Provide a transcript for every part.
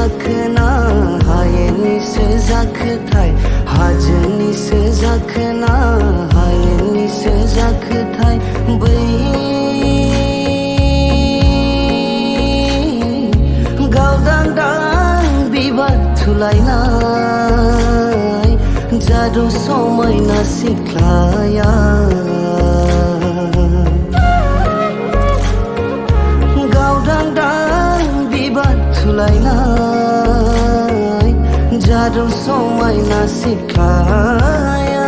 जाखोना हायेननिसो जाखोथाय हाजोनिसो जाखोना हायेननिसो जाखोथाय बै गावदांदां बिबार थुलायनाय जादु समायना सिख्लाया थुलायनाय जादु समायना सिख्लाया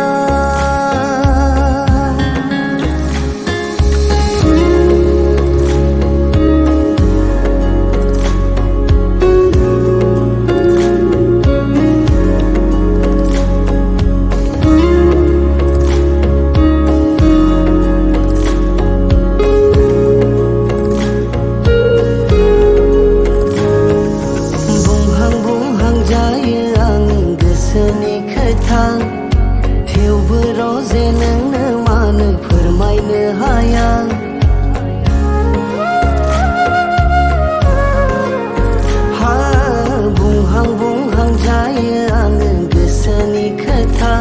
थेवबो रजे नोंनो मानो फोरमायनो हाया बुंहां बुंहां जायो आङो गोसोनि खोथा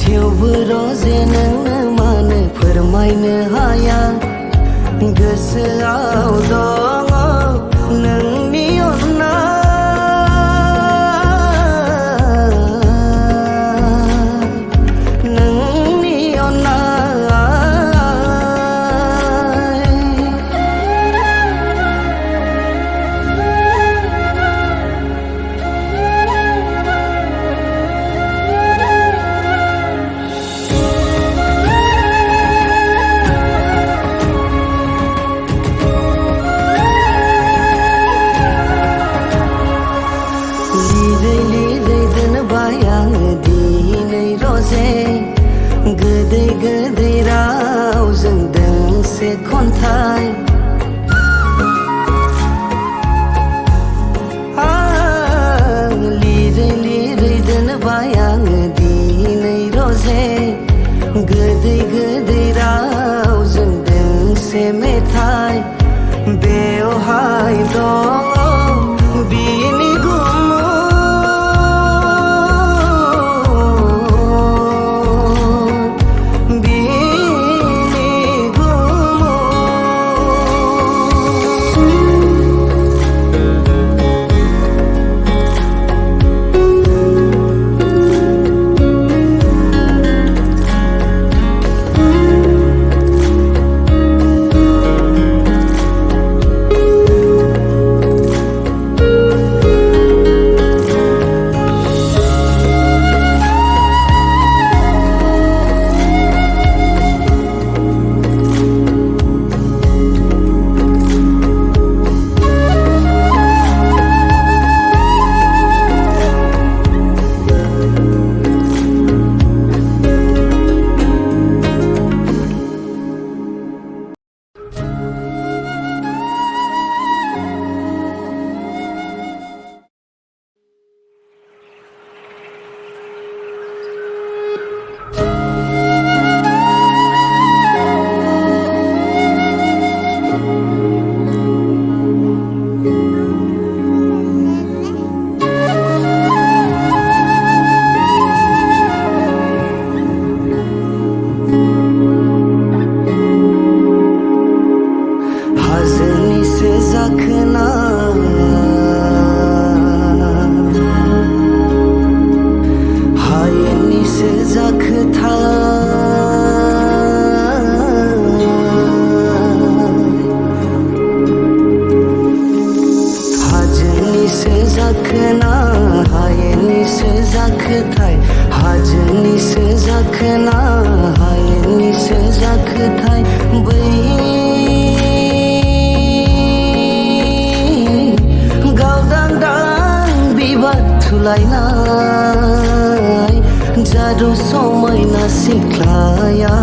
थेवबो रजे नोंनो मानो फोरमायनो हाया गोसोआव दङ नोंनि अननाय गोदै गोदै रावजों दोंसे खन्थाइ लिरै लिरै दोनबाय आङो दिनै रजे गोदै गोदै रावजों दोंसे मेथाइ बेवहाय दङ बिनि जाखोना हायेननिसो जाखोथाय हाजोनिसो जाखोना हायेननिसो जाखोथाय बै गावदांदां बिबार थुलायनाय जादु समायना सिख्लाया